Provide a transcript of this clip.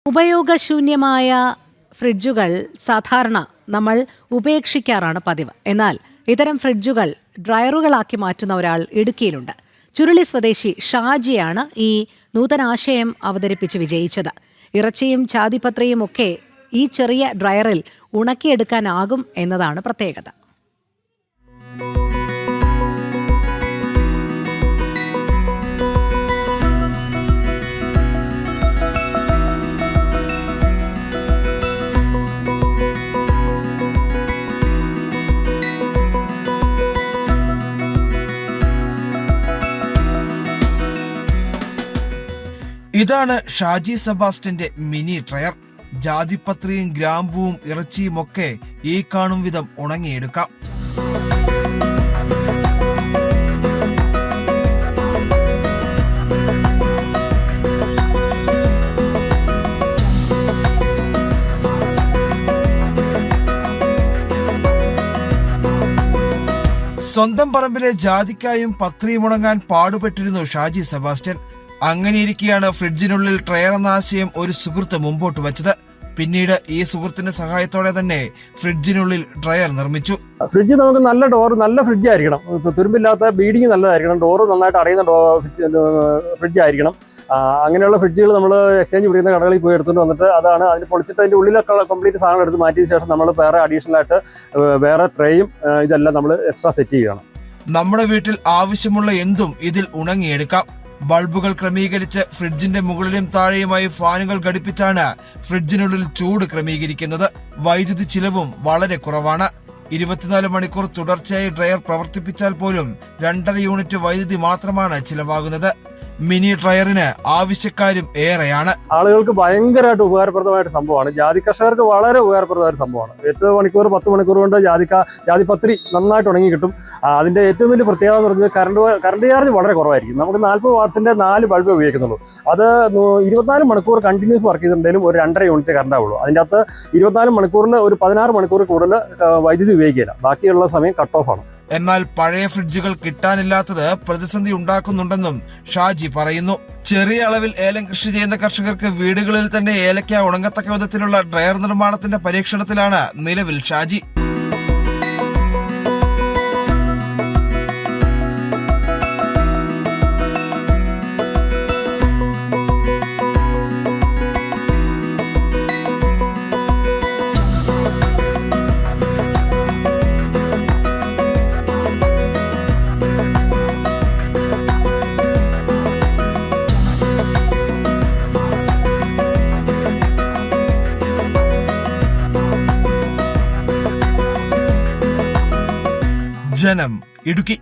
ഉപയോഗശൂന്യമായ ഫ്രിഡ്ജുകൾ സാധാരണ നമ്മൾ ഉപേക്ഷിക്കാറാണ് പതിവ്. എന്നാൽ ഇത്തരം ഫ്രിഡ്ജുകൾ ഡ്രയറുകളാക്കി മാറ്റുന്ന ഒരാൾ ഇടുക്കിയിലുണ്ട്. ചുരുളി സ്വദേശി ഷാജിയാണ് ഈ നൂതനാശയം അവതരിപ്പിച്ച് വിജയിച്ചത്. ഇറച്ചിയും ചാതിപത്രിയും ഒക്കെ ഈ ചെറിയ ഡ്രയറിൽ ഉണക്കിയെടുക്കാനാകും എന്നതാണ് പ്രത്യേകത. ഇതാണ് ഷാജി സെബാസ്റ്റ്യന്റെ മിനി ഡ്രയർ. ജാതിപത്രിയും ഗ്രാമ്പുവും ഇറച്ചിയും ഒക്കെ ഈ കാണും വിധം ഉണങ്ങിയെടുക്കാം. സ്വന്തം പറമ്പിലെ ജാതിക്കായും പത്രിയും ഉണങ്ങാൻ പാടുപെട്ടിരുന്നു ഷാജി സെബാസ്റ്റ്യൻ. അങ്ങനെയിരിക്കെയാണ് ഫ്രിഡ്ജിനുള്ളിൽ ഡ്രയർ എന്ന ആശയം ഒരു സുഹൃത്ത് മുമ്പോട്ട് വെച്ചത്. പിന്നീട് ഈ സുഹൃത്തിന്റെ സഹായത്തോടെ തന്നെ ഫ്രിഡ്ജിനുള്ളിൽ ഡ്രയർ നിർമ്മിച്ചു. ഫ്രിഡ്ജ് നമുക്ക് നല്ല ഡോർ, നല്ല ഫ്രിഡ്ജ് ആയിരിക്കണം, തുരുമ്പില്ലാത്ത ബീഡിങ് നല്ലതായിരിക്കണം, ഡോറ് നന്നായിട്ട് അടയുന്ന ഫ്രിഡ്ജ് ആയിരിക്കണം. അങ്ങനെയുള്ള ഫ്രിഡ്ജുകൾ നമ്മൾ എക്സ്ചേഞ്ച് പിടിക്കുന്ന കടകളിൽ പോയി എടുത്തുകൊണ്ട് വന്നിട്ട് അതാണ് അതിന് പൊളിച്ചിട്ട് അതിൻ്റെ ഉള്ളിലൊക്കെ കംപ്ലീറ്റ് സാധനം എടുത്ത് മാറ്റിയ ശേഷം നമ്മൾ വേറെ അഡീഷണൽ ആയിട്ട് വേറെ ട്രേയും ഇതെല്ലാം നമ്മൾ എക്സ്ട്രാ സെറ്റ് ചെയ്യുകയാണ്. നമ്മുടെ വീട്ടിൽ ആവശ്യമുള്ള എന്തും ഇതിൽ ഉണങ്ങിയെടുക്കാം. ബൾബുകൾ ക്രമീകരിച്ച് ഫ്രിഡ്ജിന്റെ മുകളിലും താഴെയുമായി ഫാനുകൾ ഘടിപ്പിച്ചാണ് ഫ്രിഡ്ജിനുള്ളിൽ ചൂട് ക്രമീകരിക്കുന്നത്. വൈദ്യുതി ചിലവും വളരെ കുറവാണ്. 24 മണിക്കൂർ തുടർച്ചയായി ഡ്രയർ പ്രവർത്തിപ്പിച്ചാൽ പോലും 2.5 യൂണിറ്റ് വൈദ്യുതി മാത്രമാണ് ചിലവാകുന്നത്. മിനി ഡ്രയറിന് ആവശ്യക്കാരും ഏറെയാണ്. ആളുകൾക്ക് ഭയങ്കരമായിട്ട് ഉപകാരപ്രദമായിട്ട് സംഭവമാണ്. ജാതി കർഷകർക്ക് വളരെ ഉപകാരപ്രദമായ സംഭവമാണ്. 8 മണിക്കൂർ 10 മണിക്കൂർ കൊണ്ട് ജാതിപത്രി നന്നായിട്ട് ഉണങ്ങി കിട്ടും. അതിന്റെ ഏറ്റവും വലിയ പ്രത്യേകത എന്ന് പറഞ്ഞാൽ കറണ്ട് ചാർജ് വളരെ കുറവായിരിക്കും. നമുക്ക് 40 വാട്ട്സിന്റെ 4 ബൾബ് ഉപയോഗിക്കുന്നുള്ളൂ. അത് 24 മണിക്കൂർ കണ്ടിന്യൂസ് വർക്ക് ചെയ്തിട്ടുണ്ടെങ്കിലും ഒരു 2.5 യൂണിറ്റ് കറണ്ട് ആവുള്ളൂ. അതിൻ്റെ അകത്ത് 24 മണിക്കൂറിൽ ഒരു 16 മണിക്കൂർ കൂടുതൽ വൈദ്യുതി ഉപയോഗിക്കില്ല. ബാക്കിയുള്ള സമയം കട്ട് ഓഫ് ആണ്. എന്നാൽ പഴയ ഫ്രിഡ്ജുകൾ കിട്ടാനില്ലാത്തത് പ്രതിസന്ധി ഉണ്ടാക്കുന്നുണ്ടെന്നും ഷാജി പറയുന്നു. ചെറിയ അളവിൽ ഏലം കൃഷി ചെയ്യുന്ന കർഷകർക്ക് വീടുകളിൽ തന്നെ ഏലക്ക ഉണങ്ങത്തക്ക വിധത്തിലുള്ള ഡ്രയർ നിർമ്മാണത്തിന്റെ പരീക്ഷണത്തിലാണ് നിലവിൽ ഷാജി. ജനം, ഇടുക്കി.